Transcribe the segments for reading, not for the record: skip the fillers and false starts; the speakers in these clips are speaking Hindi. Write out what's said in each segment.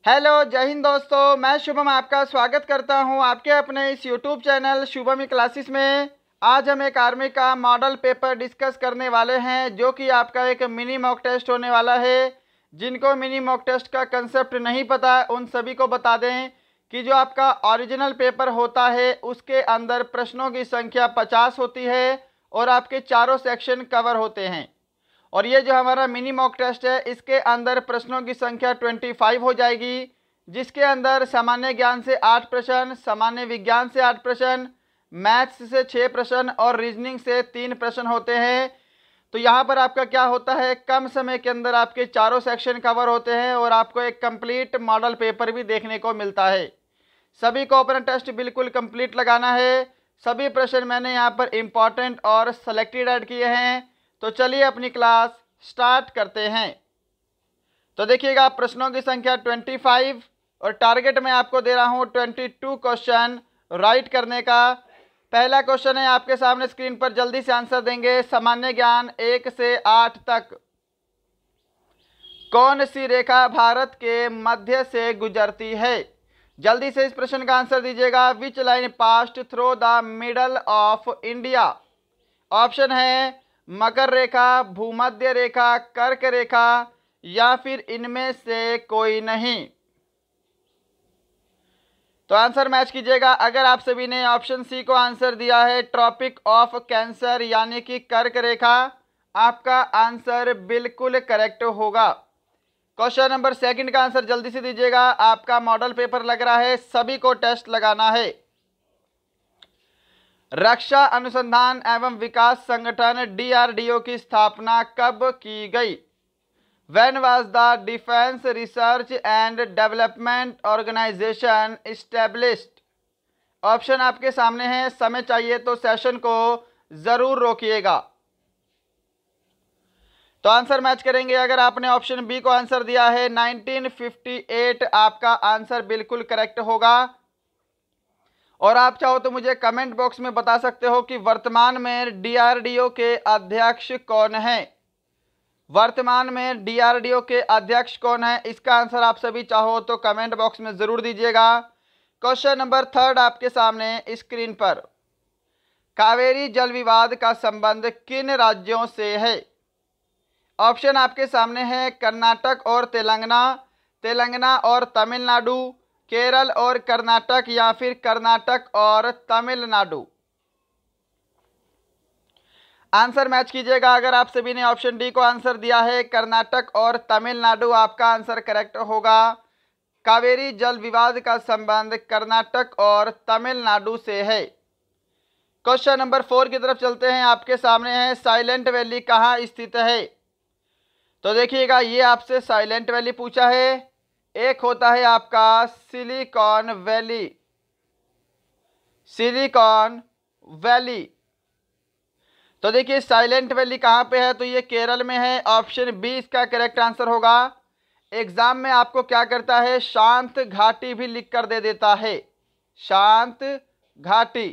हेलो जय हिंद दोस्तों, मैं शुभम आपका स्वागत करता हूं आपके अपने इस यूट्यूब चैनल शुभम ई क्लासेस में। आज हम एक आर्मी का मॉडल पेपर डिस्कस करने वाले हैं जो कि आपका एक मिनी मॉक टेस्ट होने वाला है। जिनको मिनी मॉक टेस्ट का कंसेप्ट नहीं पता उन सभी को बता दें कि जो आपका ओरिजिनल पेपर होता है उसके अंदर प्रश्नों की संख्या 50 होती है और आपके चारों सेक्शन कवर होते हैं। और ये जो हमारा मिनी मॉक टेस्ट है इसके अंदर प्रश्नों की संख्या 25 हो जाएगी, जिसके अंदर सामान्य ज्ञान से 8 प्रश्न, सामान्य विज्ञान से 8 प्रश्न, मैथ्स से 6 प्रश्न और रीजनिंग से 3 प्रश्न होते हैं। तो यहाँ पर आपका क्या होता है, कम समय के अंदर आपके चारों सेक्शन कवर होते हैं और आपको एक कंप्लीट मॉडल पेपर भी देखने को मिलता है। सभी को अपना टेस्ट बिल्कुल कंप्लीट लगाना है। सभी प्रश्न मैंने यहाँ पर इम्पॉर्टेंट और सेलेक्टेड ऐड किए हैं। तो चलिए अपनी क्लास स्टार्ट करते हैं। तो देखिएगा, प्रश्नों की संख्या 25 और टारगेट मैं आपको दे रहा हूं 22 क्वेश्चन राइट करने का। पहला क्वेश्चन है आपके सामने स्क्रीन पर, जल्दी से आंसर देंगे। सामान्य ज्ञान 1 से 8 तक। कौन सी रेखा भारत के मध्य से गुजरती है? जल्दी से इस प्रश्न का आंसर दीजिएगा। Which line past through the middle of India? Option है मकर रेखा, भूमध्य रेखा, कर्क रेखा या फिर इनमें से कोई नहीं। तो आंसर मैच कीजिएगा। अगर आप सभी ने ऑप्शन सी को आंसर दिया है ट्रॉपिक ऑफ कैंसर यानी कि कर्क रेखा, आपका आंसर बिल्कुल करेक्ट होगा। क्वेश्चन नंबर सेकंड का आंसर जल्दी से दीजिएगा। आपका मॉडल पेपर लग रहा है, सभी को टेस्ट लगाना है। रक्षा अनुसंधान एवं विकास संगठन डीआरडीओ की स्थापना कब की गई? When was the Defense Research and Development Organization established? Option आपके सामने है, समय चाहिए तो सेशन को जरूर रोकिएगा। तो आंसर मैच करेंगे। अगर आपने ऑप्शन बी को आंसर दिया है 1958, आपका आंसर बिल्कुल करेक्ट होगा। और आप चाहो तो मुझे कमेंट बॉक्स में बता सकते हो कि वर्तमान में डीआरडीओ के अध्यक्ष कौन है। वर्तमान में डीआरडीओ के अध्यक्ष कौन है, इसका आंसर आप सभी चाहो तो कमेंट बॉक्स में जरूर दीजिएगा। क्वेश्चन नंबर थर्ड आपके सामने स्क्रीन पर, कावेरी जल विवाद का संबंध किन राज्यों से है? ऑप्शन आपके सामने है कर्नाटक और तेलंगाना, तेलंगाना और तमिलनाडु, केरल और कर्नाटक या फिर कर्नाटक और तमिलनाडु। आंसर मैच कीजिएगा। अगर आप सभी ने ऑप्शन डी को आंसर दिया है कर्नाटक और तमिलनाडु, आपका आंसर करेक्ट होगा। कावेरी जल विवाद का संबंध कर्नाटक और तमिलनाडु से है। क्वेश्चन नंबर 4 की तरफ चलते हैं। आपके सामने है साइलेंट वैली कहाँ स्थित है? तो देखिएगा, ये आपसे साइलेंट वैली पूछा है। एक होता है आपका सिलिकॉन वैली, सिलिकॉन वैली। तो देखिए साइलेंट वैली कहाँ पे है, तो ये केरल में है। ऑप्शन बी इसका करेक्ट आंसर होगा। एग्जाम में आपको क्या करता है, शांत घाटी भी लिख कर दे देता है, शांत घाटी।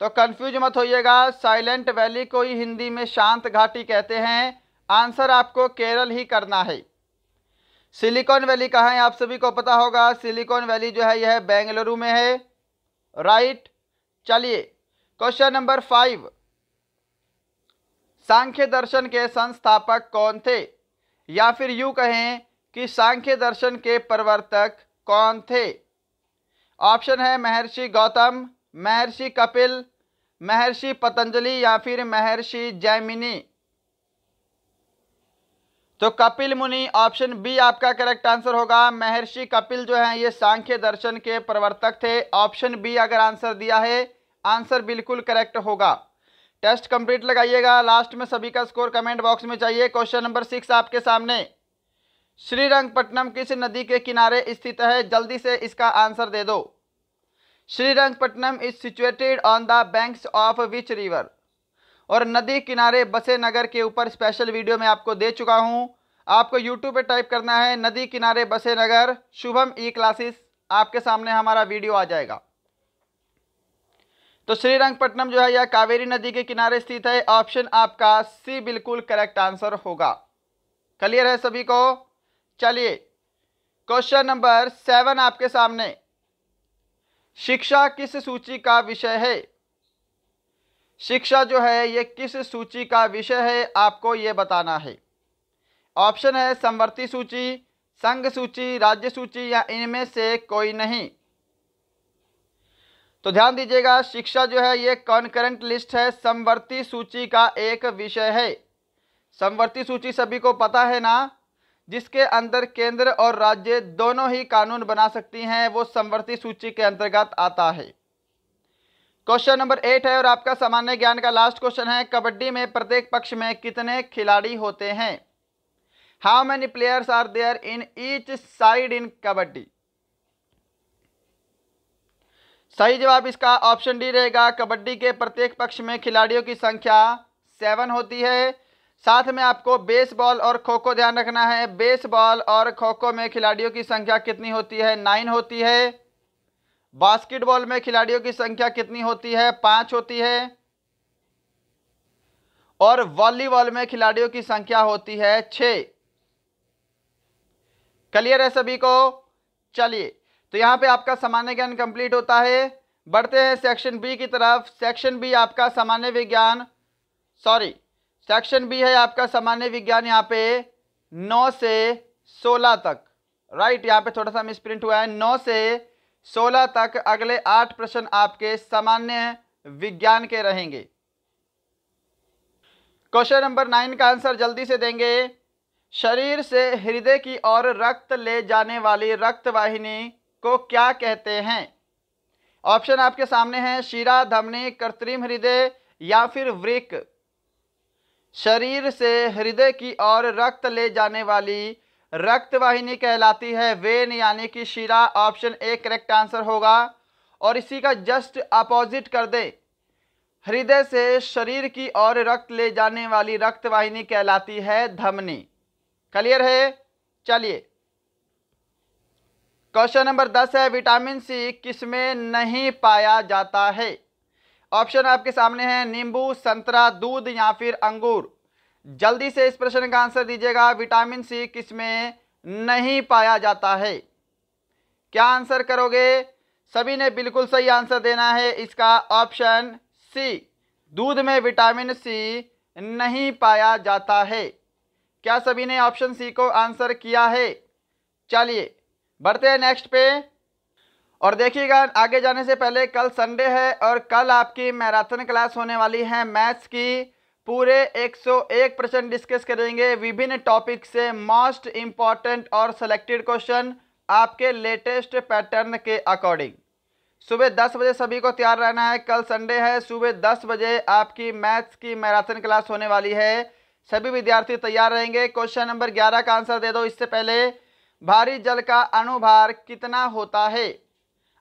तो कंफ्यूज मत होइएगा, साइलेंट वैली को ही हिंदी में शांत घाटी कहते हैं। आंसर आपको केरल ही करना है। सिलिकॉन वैली कहाँ है आप सभी को पता होगा। सिलिकॉन वैली जो है यह बेंगलुरु में है, राइट। चलिए क्वेश्चन नंबर 5, सांख्य दर्शन के संस्थापक कौन थे? या फिर यूं कहें कि सांख्य दर्शन के प्रवर्तक कौन थे? ऑप्शन है महर्षि गौतम, महर्षि कपिल, महर्षि पतंजलि या फिर महर्षि जैमिनी। तो कपिल मुनि, ऑप्शन बी आपका करेक्ट आंसर होगा। महर्षि कपिल जो है ये सांख्य दर्शन के प्रवर्तक थे। ऑप्शन बी अगर आंसर दिया है, आंसर बिल्कुल करेक्ट होगा। टेस्ट कंप्लीट लगाइएगा। लास्ट में सभी का स्कोर कमेंट बॉक्स में चाहिए। क्वेश्चन नंबर 6 आपके सामने, श्रीरंगपट्टनम किस नदी के किनारे स्थित है? जल्दी से इसका आंसर दे दो। Srirangapatnam is situated on the banks of which river? और नदी किनारे बसे नगर के ऊपर स्पेशल वीडियो में आपको दे चुका हूं। आपको यूट्यूब पे टाइप करना है नदी किनारे बसे नगर शुभम ई क्लासेस, आपके सामने हमारा वीडियो आ जाएगा। तो श्रीरंगपट्टनम जो है यह कावेरी नदी के किनारे स्थित है। ऑप्शन आपका सी बिल्कुल करेक्ट आंसर होगा। क्लियर है सभी को? चलिए क्वेश्चन नंबर 7 आपके सामने, शिक्षा किस सूची का विषय है? शिक्षा जो है ये किस सूची का विषय है, आपको ये बताना है। ऑप्शन है समवर्ती सूची, संघ सूची, राज्य सूची या इनमें से कोई नहीं। तो ध्यान दीजिएगा, शिक्षा जो है ये कॉन्करेंट लिस्ट है, समवर्ती सूची का एक विषय है। समवर्ती सूची सभी को पता है ना, जिसके अंदर केंद्र और राज्य दोनों ही कानून बना सकती हैं, वो समवर्ती सूची के अंतर्गत आता है। क्वेश्चन नंबर 8 है और आपका सामान्य ज्ञान का लास्ट क्वेश्चन है, कबड्डी में प्रत्येक पक्ष में कितने खिलाड़ी होते हैं? How many players are there in each side in kabaddi? सही जवाब इसका ऑप्शन डी रहेगा। कबड्डी के प्रत्येक पक्ष में खिलाड़ियों की संख्या 7 होती है। साथ में आपको बेसबॉल और खो खो ध्यान रखना है। बेसबॉल और खो खो में खिलाड़ियों की संख्या कितनी होती है? 9 होती है। बास्केटबॉल में खिलाड़ियों की संख्या कितनी होती है? 5 होती है। और वॉलीबॉल में खिलाड़ियों की संख्या होती है 6। क्लियर है सभी को? चलिए, तो यहाँ पे आपका सामान्य ज्ञान कंप्लीट होता है। बढ़ते हैं सेक्शन बी की तरफ। सेक्शन बी आपका सामान्य विज्ञान, सेक्शन बी है आपका सामान्य विज्ञान, यहाँ पे 9 से 16 तक, राइट, यहाँ पे थोड़ा सा मिसप्रिंट हुआ है। 9 से 16 तक अगले 8 प्रश्न आपके सामान्य विज्ञान के रहेंगे। क्वेश्चन नंबर 9 का आंसर जल्दी से देंगे। शरीर से हृदय की ओर रक्त ले जाने वाली रक्त वाहिनी को क्या कहते हैं? ऑप्शन आपके सामने हैं, शिरा, धमनी, कृत्रिम हृदय या फिर वृक्क। शरीर से हृदय की ओर रक्त ले जाने वाली रक्त वाहिनी कहलाती है वेन यानी कि शिरा। ऑप्शन ए करेक्ट आंसर होगा। और इसी का जस्ट अपोजिट कर दे, हृदय से शरीर की ओर रक्त ले जाने वाली रक्त वाहिनी कहलाती है धमनी। क्लियर है? चलिए, क्वेश्चन नंबर 10 है, विटामिन सी किसमें नहीं पाया जाता है? ऑप्शन आपके सामने हैं, नींबू, संतरा, दूध या फिर अंगूर। जल्दी से इस प्रश्न का आंसर दीजिएगा। विटामिन सी किसमें नहीं पाया जाता है? क्या आंसर करोगे? सभी ने बिल्कुल सही आंसर देना है। इसका ऑप्शन सी, दूध में विटामिन सी नहीं पाया जाता है। क्या सभी ने ऑप्शन सी को आंसर किया है? चलिए बढ़ते हैं नेक्स्ट पे। और देखिएगा, आगे जाने से पहले कल संडे है और कल आपकी मैराथन क्लास होने वाली है मैथ्स की। पूरे 101 प्रश्न डिस्कस करेंगे विभिन्न टॉपिक से, मोस्ट इंपॉर्टेंट और सिलेक्टेड क्वेश्चन आपके लेटेस्ट पैटर्न के अकॉर्डिंग। सुबह 10 बजे सभी को तैयार रहना है। कल संडे है, सुबह 10 बजे आपकी मैथ्स की मैराथन क्लास होने वाली है। सभी विद्यार्थी तैयार रहेंगे। क्वेश्चन नंबर 11 का आंसर दे दो। इससे पहले, भारी जल का अणुभार कितना होता है?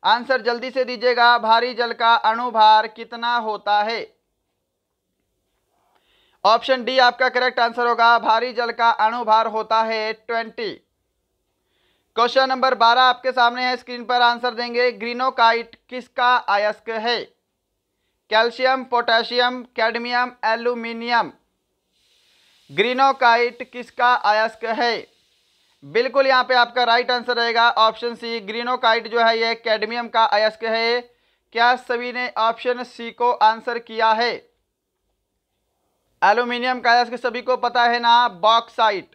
आंसर जल्दी से दीजिएगा। भारी जल का अणुभार कितना होता है? ऑप्शन डी आपका करेक्ट आंसर होगा। भारी जल का अणुभार होता है 20। क्वेश्चन नंबर 12 आपके सामने है, स्क्रीन पर आंसर देंगे। ग्रीनोकाइट किसका अयस्क है? Calcium, potassium, cadmium, aluminium. Greenockite किसका अयस्क है? बिल्कुल यहाँ पे आपका राइट आंसर रहेगा ऑप्शन सी। ग्रीनोकाइट जो है ये कैडमियम का अयस्क है। क्या सभी ने ऑप्शन सी को आंसर किया है? एल्यूमिनियम का अयस्क सभी को पता है ना, बॉक्साइट।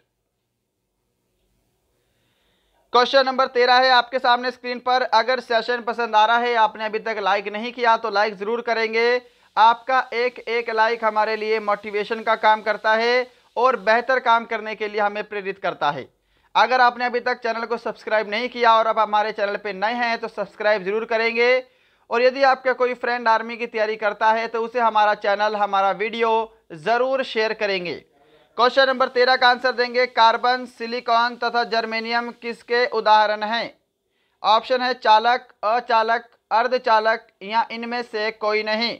क्वेश्चन नंबर 13 है आपके सामने स्क्रीन पर। अगर सेशन पसंद आ रहा है, आपने अभी तक लाइक नहीं किया तो लाइक जरूर करेंगे। आपका एक लाइक हमारे लिए मोटिवेशन का काम करता है और बेहतर काम करने के लिए हमें प्रेरित करता है। अगर आपने अभी तक चैनल को सब्सक्राइब नहीं किया और अब हमारे चैनल पे नए हैं तो सब्सक्राइब जरूर करेंगे। और यदि आपका कोई फ्रेंड आर्मी की तैयारी करता है तो उसे हमारा चैनल, हमारा वीडियो ज़रूर शेयर करेंगे। क्वेश्चन नंबर 13 का आंसर देंगे। कार्बन, सिलिकॉन तथा जर्मेनियम किसके उदाहरण हैं? ऑप्शन है चालक, अचालक, अर्धचालक या इनमें से कोई नहीं।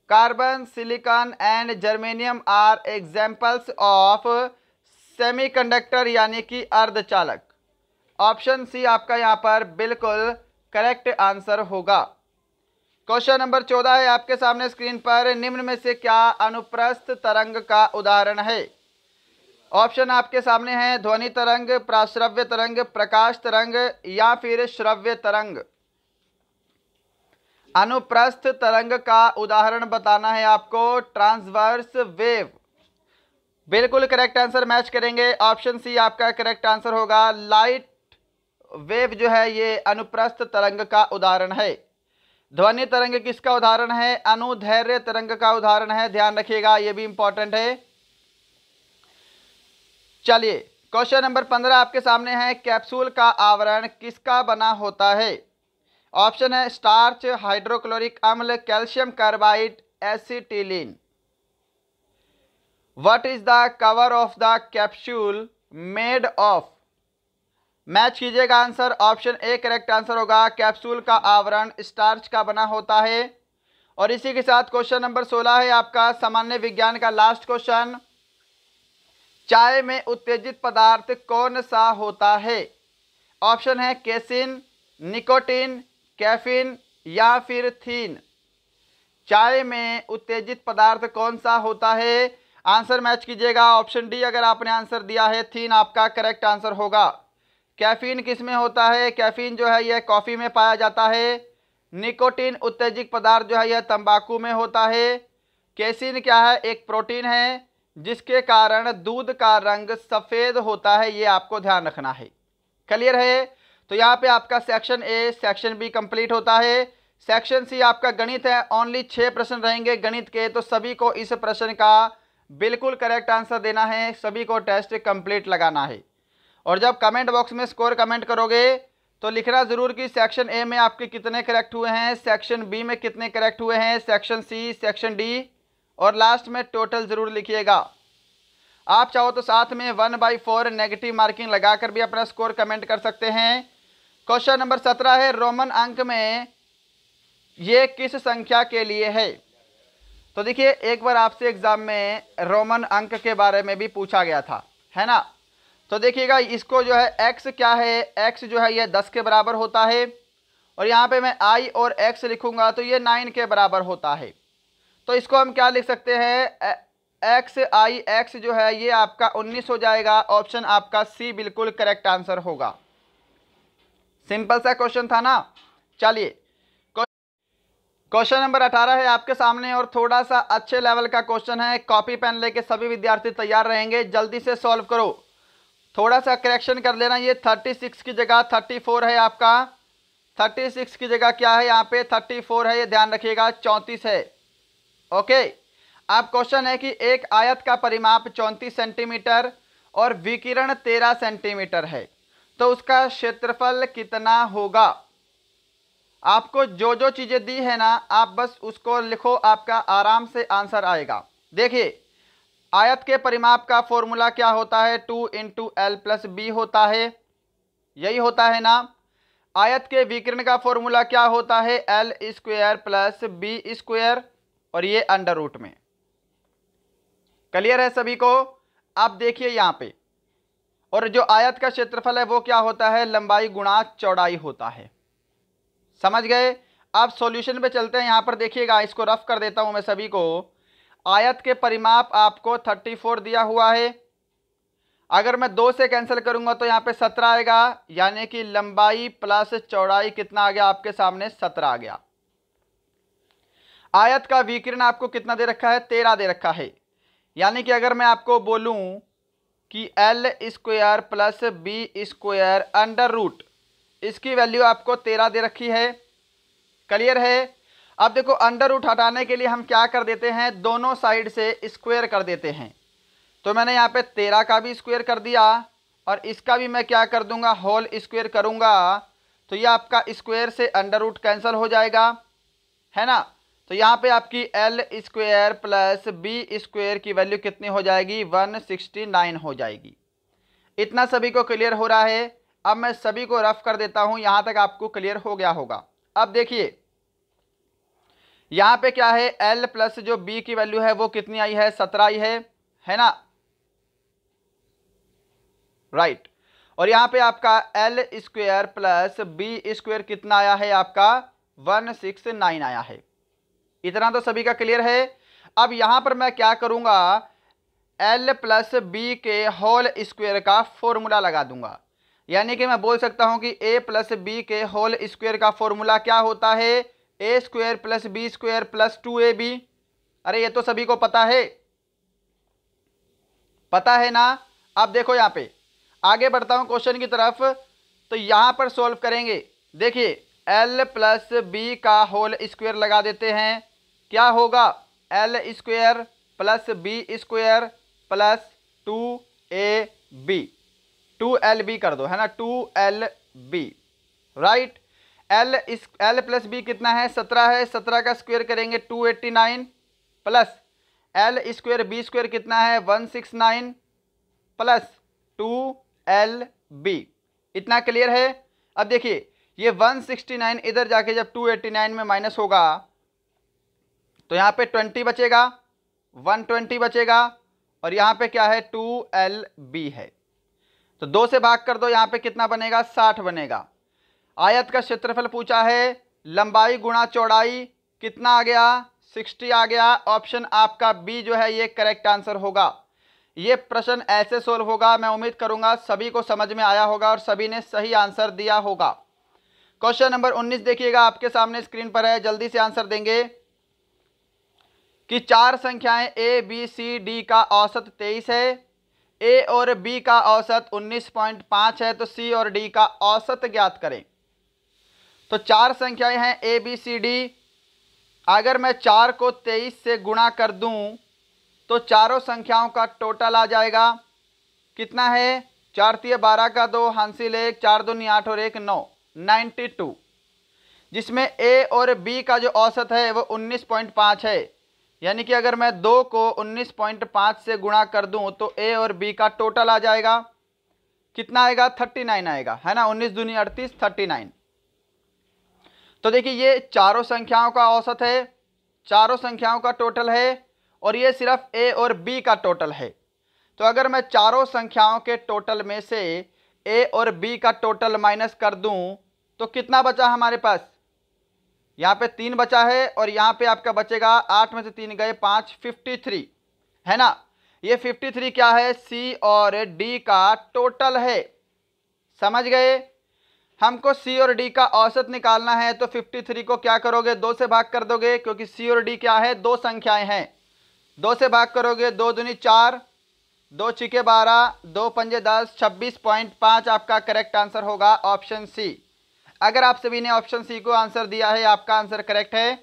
Carbon, silicon and germanium are examples of semiconductor यानी कि अर्धचालक। ऑप्शन सी आपका यहाँ पर बिल्कुल करेक्ट आंसर होगा। क्वेश्चन नंबर 14 है आपके सामने स्क्रीन पर। निम्न में से क्या अनुप्रस्थ तरंग का उदाहरण है? ऑप्शन आपके सामने है ध्वनि तरंग, प्राश्रव्य तरंग, प्रकाश तरंग या फिर श्रव्य तरंग। अनुप्रस्थ तरंग का उदाहरण बताना है आपको, ट्रांसवर्स वेव। बिल्कुल करेक्ट आंसर मैच करेंगे, ऑप्शन सी आपका करेक्ट आंसर होगा। लाइट वेव जो है ये अनुप्रस्थ तरंग का उदाहरण है। ध्वनि तरंग किसका उदाहरण है? अनुदैर्घ्य तरंग का उदाहरण है, ध्यान रखिएगा, ये भी इंपॉर्टेंट है। चलिए क्वेश्चन नंबर 15 आपके सामने है, कैप्सूल का आवरण किसका बना होता है? ऑप्शन है स्टार्च, हाइड्रोक्लोरिक अम्ल, calcium carbide, acetylene. What is the cover of the capsule made of? Match कीजिएगा answer, option A correct answer होगा। कैप्सूल का आवरण स्टार्च का बना होता है। और इसी के साथ क्वेश्चन नंबर 16 है आपका सामान्य विज्ञान का लास्ट क्वेश्चन। चाय में उत्तेजित पदार्थ कौन सा होता है? ऑप्शन है केसिन, निकोटीन, कैफीन या फिर थीन। चाय में उत्तेजित पदार्थ कौन सा होता है? आंसर मैच कीजिएगा, ऑप्शन डी अगर आपने आंसर दिया है थीन आपका करेक्ट आंसर होगा। कैफीन किस में होता है? कैफीन जो है यह कॉफ़ी में पाया जाता है। निकोटीन उत्तेजक पदार्थ जो है यह तंबाकू में होता है। केसिन क्या है? एक प्रोटीन है जिसके कारण दूध का रंग सफ़ेद होता है, ये आपको ध्यान रखना है। क्लियर है? तो यहाँ पे आपका section A section B complete होता है। सेक्शन सी आपका गणित है, ओनली 6 प्रश्न रहेंगे गणित के, तो सभी को इस प्रश्न का बिल्कुल करेक्ट आंसर देना है, सभी को टेस्ट कंप्लीट लगाना है। और जब कमेंट बॉक्स में स्कोर कमेंट करोगे तो लिखना ज़रूर कि सेक्शन ए में आपके कितने करेक्ट हुए हैं, सेक्शन बी में कितने करेक्ट हुए हैं, सेक्शन सी, सेक्शन डी, और लास्ट में टोटल ज़रूर लिखिएगा। आप चाहो तो साथ में 1/4 नेगेटिव मार्किंग लगाकर भी अपना स्कोर कमेंट कर सकते हैं। क्वेश्चन नंबर 17 है, रोमन अंक में ये किस संख्या के लिए है? तो देखिए एक बार आपसे एग्जाम में रोमन अंक के बारे में भी पूछा गया था, है ना? तो देखिएगा इसको जो है x क्या है, x जो है ये 10 के बराबर होता है, और यहाँ पे मैं i और x लिखूंगा तो ये 9 के बराबर होता है। तो इसको हम क्या लिख सकते हैं, x जो है ये आपका 19 हो जाएगा। ऑप्शन आपका सी बिल्कुल करेक्ट आंसर होगा। सिंपल सा क्वेश्चन था ना। चलिए क्वेश्चन नंबर 18 है आपके सामने, और थोड़ा सा अच्छे लेवल का क्वेश्चन है। कॉपी पेन लेके सभी विद्यार्थी तैयार रहेंगे, जल्दी से सॉल्व करो, थोड़ा सा करेक्शन कर लेना। ये 36 की जगह 34 है आपका, 36 की जगह क्या है यहाँ पे 34 है, ये ध्यान रखिएगा, 34 है। ओके, अब क्वेश्चन है कि एक आयत का परिमाप 34 सेंटीमीटर और विकिरण 13 सेंटीमीटर है, तो उसका क्षेत्रफल कितना होगा? आपको जो जो चीज़ें दी है ना आप बस उसको लिखो, आपका आराम से आंसर आएगा। देखिए आयत के परिमाप का फॉर्मूला क्या होता है? 2 × L + B होता है, यही होता है ना। आयत के विकिरण का फॉर्मूला क्या होता है? L² + B², और ये अंडर रूट में। क्लियर है सभी को? अब देखिए यहाँ पे, और जो आयत का क्षेत्रफल है वो क्या होता है? लंबाई गुणा चौड़ाई होता है। समझ गए? अब सॉल्यूशन पे चलते हैं। यहाँ पर देखिएगा, इसको रफ कर देता हूँ मैं सभी को। आयत के परिमाप आपको 34 दिया हुआ है, अगर मैं 2 से कैंसिल करूंगा तो यहाँ पे 17 आएगा, यानी कि लंबाई प्लस चौड़ाई कितना आ गया आपके सामने? 17 आ गया। आयत का विकिरण आपको कितना दे रखा है? 13 दे रखा है, यानी कि अगर मैं आपको बोलूं कि L² + B² अंडर रूट, इसकी वैल्यू आपको 13 दे रखी है। क्लियर है? अब देखो अंडर रूट हटाने के लिए हम क्या कर देते हैं, दोनों साइड से स्क्वायर कर देते हैं। तो मैंने यहाँ पे 13 का भी स्क्वायर कर दिया, और इसका भी मैं क्या कर दूंगा, होल स्क्वायर करूंगा, तो ये आपका स्क्वायर से अंडर रूट कैंसिल हो जाएगा, है ना। तो यहाँ पे आपकी L² + B² की वैल्यू कितनी हो जाएगी? 169 हो जाएगी। इतना सभी को क्लियर हो रहा है? अब मैं सभी को रफ कर देता हूँ, यहाँ तक आपको क्लियर हो गया होगा। अब देखिए यहाँ पे क्या है, L प्लस जो B की वैल्यू है वो कितनी आई है? 17 आई है ना, राइट। और यहाँ पे आपका L² + B² कितना आया है? आपका 169 आया है। इतना तो सभी का क्लियर है। अब यहाँ पर मैं क्या करूँगा, एल प्लस बी के होल स्क्वायर का फॉर्मूला लगा दूंगा। यानी कि मैं बोल सकता हूं कि ए प्लस बी के होल स्क्वायर का फॉर्मूला क्या होता है, A square plus B square plus 2ab। अरे ये तो सभी को पता है, पता है ना। अब देखो यहाँ पे आगे बढ़ता हूं क्वेश्चन की तरफ, तो यहां पर सॉल्व करेंगे। देखिए एल प्लस बी का होल स्क्वायर लगा देते हैं, क्या होगा, L square plus B square plus 2ab, 2lb कर दो, है ना, 2lb, right. L plus B कितना है, 17 है, 17 का स्क्वायर करेंगे 289 plus L square B square कितना है 169 प्लस 2lb। इतना क्लियर है। अब देखिए ये 169 इधर जाके जब 289 में माइनस होगा तो यहाँ पे 20 बचेगा, 120 बचेगा, और यहाँ पे क्या है 2lb है, तो 2 से भाग कर दो, यहाँ पे कितना बनेगा 60 बनेगा। आयत का क्षेत्रफल पूछा है, लंबाई गुणा चौड़ाई कितना आ गया 60 आ गया। ऑप्शन आपका बी जो है ये करेक्ट आंसर होगा। ये प्रश्न ऐसे सोल्व होगा, मैं उम्मीद करूंगा सभी को समझ में आया होगा और सभी ने सही आंसर दिया होगा। क्वेश्चन नंबर 19 देखिएगा, आपके सामने स्क्रीन पर है, जल्दी से आंसर देंगे कि 4 संख्याएं ए बी सी डी का औसत 23 है, ए और बी का औसत 19.5 है, तो सी और डी का औसत ज्ञात करें। तो 4 संख्याएं हैं ए बी सी डी, अगर मैं 4 को 23 से गुणा कर दूं तो चारों संख्याओं का टोटल आ जाएगा, कितना है 4 तिया 12 का 2 हासिल 1, 4 दूनी 8 और 1 9, 92, जिसमें ए और बी का जो औसत है वो 19.5 है। यानी कि अगर मैं 2 को 19.5 से गुणा कर दूं तो ए और बी का टोटल आ जाएगा, कितना आएगा 39 आएगा, है ना, 19 दूनी 38, 39। तो देखिए ये चारों संख्याओं का औसत है, चारों संख्याओं का टोटल है, और ये सिर्फ ए और बी का टोटल है। तो अगर मैं चारों संख्याओं के टोटल में से ए और बी का टोटल माइनस कर दूं तो कितना बचा हमारे पास, यहाँ पे 3 बचा है, और यहाँ पे आपका बचेगा 8 में से 3 गए 5, 53, है ना। ये 53 क्या है, सी और डी का टोटल है, समझ गए। हमको सी और डी का औसत निकालना है, तो 53 को क्या करोगे 2 से भाग कर दोगे, क्योंकि सी और डी क्या है 2 संख्याएं हैं, 2 से भाग करोगे, 2 दूनी 4, 2 छिके 12, 2 पंजे 10, 26.5 आपका करेक्ट आंसर होगा, ऑप्शन सी। अगर आप सभी ने ऑप्शन सी को आंसर दिया है, आपका आंसर करेक्ट है।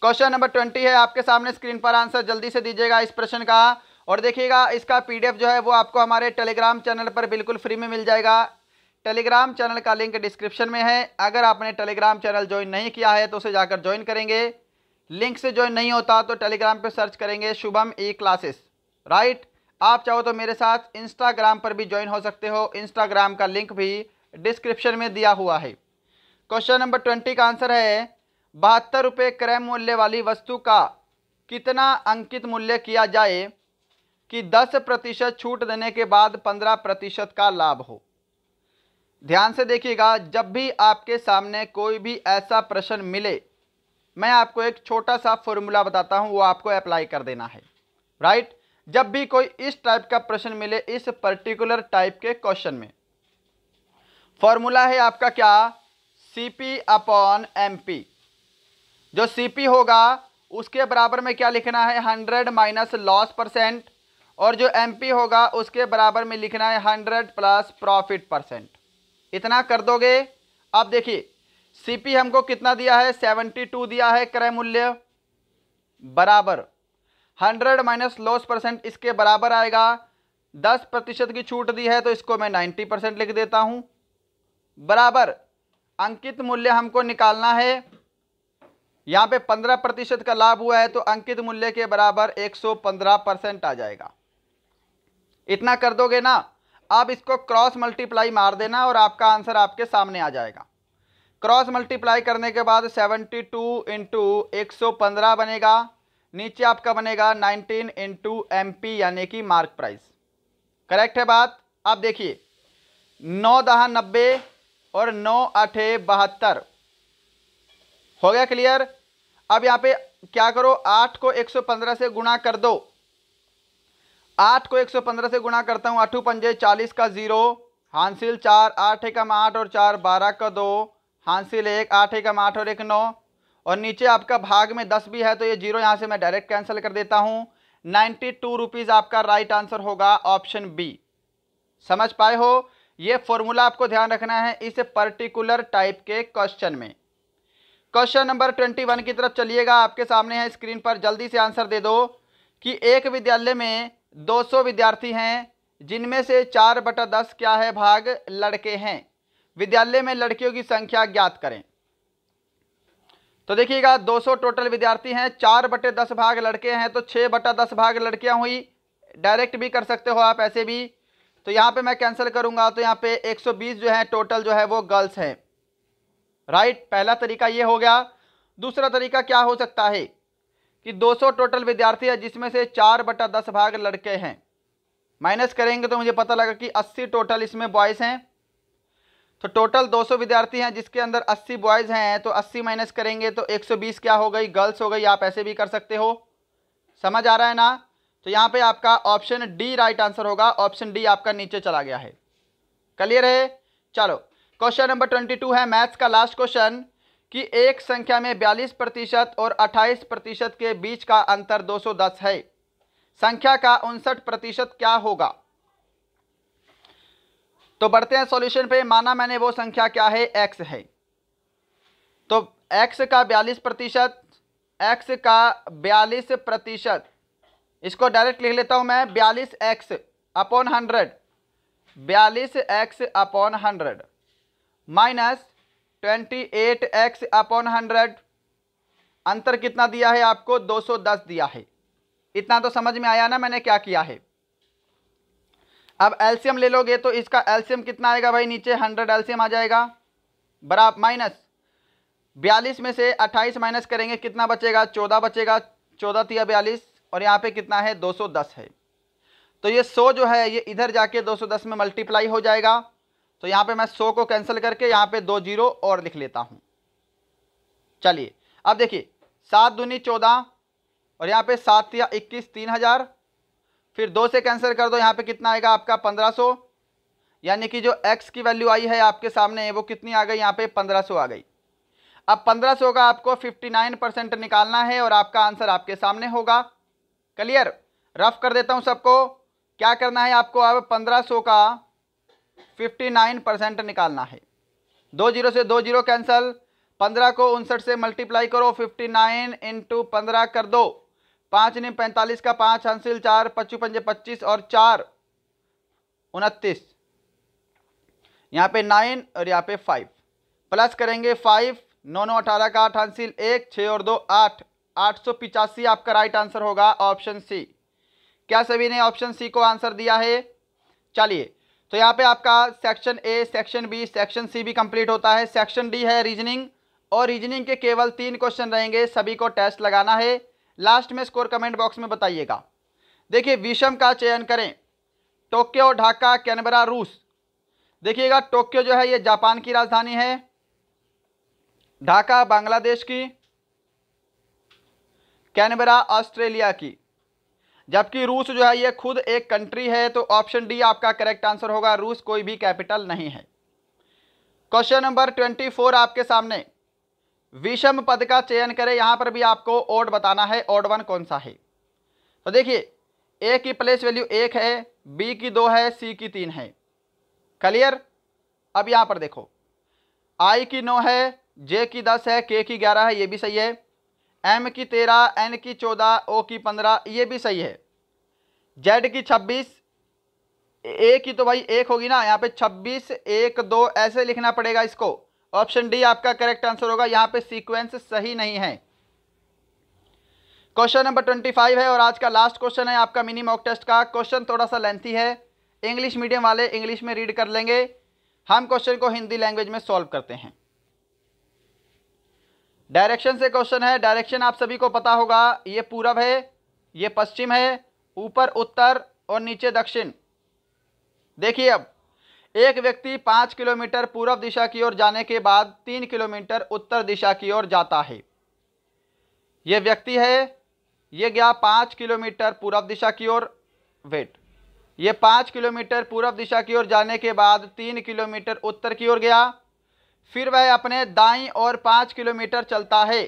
क्वेश्चन नंबर 20 है आपके सामने स्क्रीन पर, आंसर जल्दी से दीजिएगा इस प्रश्न का। और देखिएगा इसका पीडीएफ जो है वो आपको हमारे टेलीग्राम चैनल पर बिल्कुल फ्री में मिल जाएगा। टेलीग्राम चैनल का लिंक डिस्क्रिप्शन में है, अगर आपने टेलीग्राम चैनल ज्वाइन नहीं किया है तो उसे जाकर ज्वाइन करेंगे। लिंक से ज्वाइन नहीं होता तो टेलीग्राम पर सर्च करेंगे शुभम ई क्लासेस, राइट। आप चाहो तो मेरे साथ इंस्टाग्राम पर भी ज्वाइन हो सकते हो, इंस्टाग्राम का लिंक भी डिस्क्रिप्शन में दिया हुआ है। क्वेश्चन नंबर 20 का आंसर है 72 रुपये क्रय मूल्य वाली वस्तु का कितना अंकित मूल्य किया जाए कि 10% छूट देने के बाद 15% का लाभ हो। ध्यान से देखिएगा, जब भी आपके सामने कोई भी ऐसा प्रश्न मिले, मैं आपको एक छोटा सा फॉर्मूला बताता हूं, वो आपको अप्लाई कर देना है, राइट। जब भी कोई इस टाइप का प्रश्न मिले, इस पर्टिकुलर टाइप के क्वेश्चन में, फॉर्मूला है आपका क्या, सीपी अपॉन एमपी। जो सीपी होगा उसके बराबर में क्या लिखना है 100 माइनस लॉस परसेंट, और जो एमपी होगा उसके बराबर में लिखना है 100 प्लस प्रॉफिट परसेंट। इतना कर दोगे। अब देखिए सीपी हमको कितना दिया है 72 दिया है क्रय मूल्य, बराबर 100 माइनस लॉस परसेंट इसके बराबर आएगा, 10% की छूट दी है तो इसको मैं 90% लिख देता हूं, बराबर अंकित मूल्य हमको निकालना है, यहाँ पे 15% का लाभ हुआ है तो अंकित मूल्य के बराबर 115% आ जाएगा। इतना कर दोगे ना, अब इसको क्रॉस मल्टीप्लाई मार देना और आपका आंसर आपके सामने आ जाएगा। क्रॉस मल्टीप्लाई करने के बाद 72 इंटू 115 बनेगा, नीचे आपका बनेगा 19 इंटू एमपी यानी कि मार्क प्राइस। करेक्ट है बात। अब देखिए 9 दहा 90 और 9 आठे 72 हो गया क्लियर। अब यहाँ पे क्या करो, 8 को 115 से गुणा कर दो, 8 को 115 से गुणा करता हूँ, 8 पंजे 40 का 0, हासिल 4, 8 एकम 8 और 4 12 का 2, हासिल 1, 8 एकम 8 और 1 9, और नीचे आपका भाग में 10 भी है तो ये 0 यहाँ से मैं डायरेक्ट कैंसिल कर देता हूँ। 92 रुपीज़ आपका राइट आंसर होगा ऑप्शन बी। समझ पाए हो? ये फॉर्मूला आपको ध्यान रखना है इस पर्टिकुलर टाइप के क्वेश्चन में। क्वेश्चन नंबर 21 की तरफ चलिएगा, आपके सामने है स्क्रीन पर, जल्दी से आंसर दे दो कि एक विद्यालय में 200 विद्यार्थी हैं जिनमें से 4/10 क्या है भाग लड़के हैं। विद्यालय में लड़कियों की संख्या ज्ञात करें। तो देखिएगा 200 टोटल विद्यार्थी हैं, 4/10 भाग लड़के हैं तो 6/10 भाग लड़कियां हुई। डायरेक्ट भी कर सकते हो आप ऐसे भी। तो यहाँ पे मैं कैंसिल करूंगा तो यहाँ पे 120 जो है टोटल जो है वो गर्ल्स हैं। राइट, पहला तरीका ये हो गया। दूसरा तरीका क्या हो सकता है कि 200 टोटल विद्यार्थी है जिसमें से 4/10 भाग लड़के हैं। माइनस करेंगे तो मुझे पता लगा कि 80 टोटल इसमें बॉयज़ हैं। तो टोटल 200 विद्यार्थी हैं जिसके अंदर 80 बॉयज़ हैं, तो 80 माइनस करेंगे तो 120 क्या हो गई, गर्ल्स हो गई। आप ऐसे भी कर सकते हो। समझ आ रहा है ना? तो यहाँ पे आपका ऑप्शन डी राइट आंसर होगा। ऑप्शन डी आपका नीचे चला गया है। क्लियर है? चलो क्वेश्चन नंबर 22 है मैथ्स का लास्ट क्वेश्चन कि एक संख्या में 42% और 28% के बीच का अंतर 210 है। संख्या का 59% क्या होगा? तो बढ़ते हैं सॉल्यूशन पे। माना मैंने वो संख्या क्या है, x है। तो x का 42%, x का 42%, इसको डायरेक्ट लिख लेता हूं मैं 42x upon 100, 42x upon 100 minus 28x upon 100। अंतर कितना दिया है आपको, 210 दिया है। इतना तो समझ में आया ना मैंने क्या किया है। अब एलसीएम ले लोगे तो इसका एलसीएम कितना आएगा भाई, नीचे 100 एलसीएम आ जाएगा, बराबर माइनस 42 में से 28 माइनस करेंगे कितना बचेगा, 14 बचेगा। 14 तिया 42 और यहाँ पे कितना है, 210 है। तो ये 100 जो है ये इधर जाके 210 में मल्टीप्लाई हो जाएगा। तो यहाँ पे मैं 100 को कैंसिल करके यहाँ पे 2 जीरो और लिख लेता हूँ। चलिए अब देखिए 7 दूनी 14 और यहाँ पे 7 तिया 21, 3000। फिर 2 से कैंसिल कर दो, यहाँ पे कितना आएगा आपका 1500। यानी कि जो x की वैल्यू आई है आपके सामने वो कितनी आ गई, यहाँ पे 1500 आ गई। अब 1500 का आपको 59% निकालना है और आपका आंसर आपके सामने होगा। क्लियर? रफ कर देता हूँ सबको। क्या करना है आपको, अब 1500 का 59% निकालना है। 2 जीरो से 2 जीरो कैंसल, 15 को 59 से मल्टीप्लाई करो, 59 इंटू 15 कर दो, 5 ने 45 का 5 हासिल 4, 25 पंजे 25 और 4 29, यहाँ पे 9 और यहाँ पे 5 प्लस करेंगे 5, 9 9 18 का 8 हासिल 1, 6 और 2 8, 885 आपका राइट आंसर होगा ऑप्शन सी। क्या सभी ने ऑप्शन सी को आंसर दिया है? चलिए तो यहाँ पे आपका section A, section B, section C भी कंप्लीट होता है। सेक्शन डी है रीजनिंग, और रीजनिंग के केवल 3 क्वेश्चन रहेंगे, सभी को टेस्ट लगाना है। लास्ट में स्कोर कमेंट बॉक्स में बताइएगा। देखिए विषम का चयन करें, टोक्यो, ढाका, कैनबरा, रूस। देखिएगा टोक्यो जो है ये जापान की राजधानी है, ढाका बांग्लादेश की, कैनबरा ऑस्ट्रेलिया की, जबकि रूस जो है ये खुद एक कंट्री है। तो ऑप्शन डी आपका करेक्ट आंसर होगा, रूस कोई भी कैपिटल नहीं है। क्वेश्चन नंबर 24 आपके सामने, विषम पद का चयन करें। यहां पर भी आपको ओड बताना है, ओड वन कौन सा है। तो देखिए ए की प्लेस वैल्यू 1 है, बी की 2 है, सी की 3 है। क्लियर? अब यहां पर देखो आई की 9 है, जे की 10 है, के की 11 है, ये भी सही है। एम की 13, एन की 14, ओ की 15, ये भी सही है। जेड की 26, ए की तो भाई 1 होगी ना, यहाँ पे 26, 1 2 ऐसे लिखना पड़ेगा इसको। ऑप्शन डी आपका करेक्ट आंसर होगा, यहाँ पे सीक्वेंस सही नहीं है। क्वेश्चन नंबर 25 है और आज का लास्ट क्वेश्चन है आपका मिनी मॉक टेस्ट का। क्वेश्चन थोड़ा सा लेंथी है, इंग्लिश मीडियम वाले इंग्लिश में रीड कर लेंगे, हम क्वेश्चन को हिंदी लैंग्वेज में सॉल्व करते हैं। डायरेक्शन से क्वेश्चन है। डायरेक्शन आप सभी को पता होगा, ये पूरब है, ये पश्चिम है, ऊपर उत्तर और नीचे दक्षिण। देखिए अब एक व्यक्ति 5 किलोमीटर पूर्व दिशा की ओर जाने के बाद 3 किलोमीटर उत्तर दिशा की ओर जाता है। ये व्यक्ति है, ये गया 5 किलोमीटर पूर्व दिशा की ओर, वेट, ये 5 किलोमीटर पूर्व दिशा की ओर जाने के बाद 3 किलोमीटर उत्तर की ओर गया। फिर वह अपने दाईं ओर 5 किलोमीटर चलता है।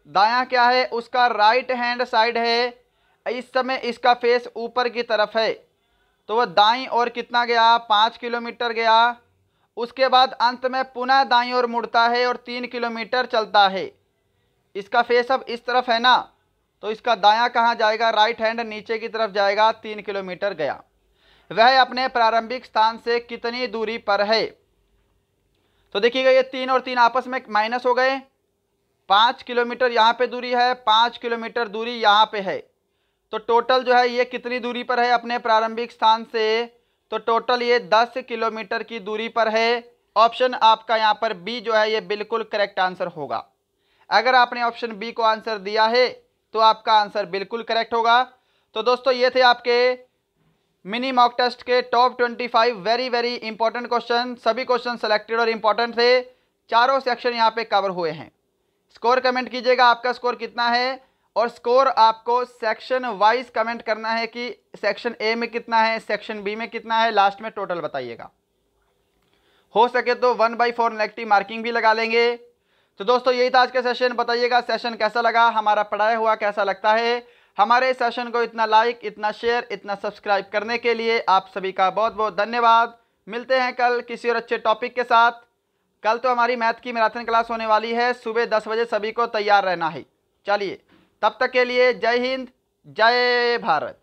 दायां क्या है, उसका राइट हैंड साइड है। इस समय इसका फेस ऊपर की तरफ है, तो वह दाईं ओर कितना गया, 5 किलोमीटर गया। उसके बाद अंत में पुनः दाईं ओर मुड़ता है और 3 किलोमीटर चलता है। इसका फेस अब इस तरफ है ना, तो इसका दायां कहाँ जाएगा, राइट हैंड नीचे की तरफ जाएगा। 3 किलोमीटर गया। वह अपने प्रारंभिक स्थान से कितनी दूरी पर है। तो देखिएगा ये 3 और 3 आपस में माइनस हो गए। 5 किलोमीटर यहाँ पे दूरी है, 5 किलोमीटर दूरी यहाँ पे है, तो टोटल जो है ये कितनी दूरी पर है अपने प्रारंभिक स्थान से, तो टोटल ये 10 किलोमीटर की दूरी पर है। ऑप्शन आपका यहाँ पर बी जो है ये बिल्कुल करेक्ट आंसर होगा। अगर आपने ऑप्शन बी को आंसर दिया है तो आपका आंसर बिल्कुल करेक्ट होगा। तो दोस्तों ये थे आपके मिनी मॉक टेस्ट के टॉप 25 वेरी इंपॉर्टेंट क्वेश्चन। सभी क्वेश्चन सेलेक्टेड और इंपॉर्टेंट थे। चारों सेक्शन यहाँ पे कवर हुए हैं। स्कोर कमेंट कीजिएगा, आपका स्कोर कितना है, और स्कोर आपको सेक्शन वाइज कमेंट करना है कि सेक्शन ए में कितना है, सेक्शन बी में कितना है, लास्ट में टोटल बताइएगा। हो सके तो 1/4 नेगेटिव मार्किंग भी लगा लेंगे। तो दोस्तों यही था आज का सेशन। बताइएगा सेशन कैसा लगा, हमारा पढ़ाया हुआ कैसा लगता है। हमारे सेशन को इतना लाइक, इतना शेयर, इतना सब्सक्राइब करने के लिए आप सभी का बहुत बहुत धन्यवाद। मिलते हैं कल किसी और अच्छे टॉपिक के साथ। कल तो हमारी मैथ की मैराथन क्लास होने वाली है, सुबह 10 बजे सभी को तैयार रहना है। चलिए तब तक के लिए जय हिंद, जय भारत।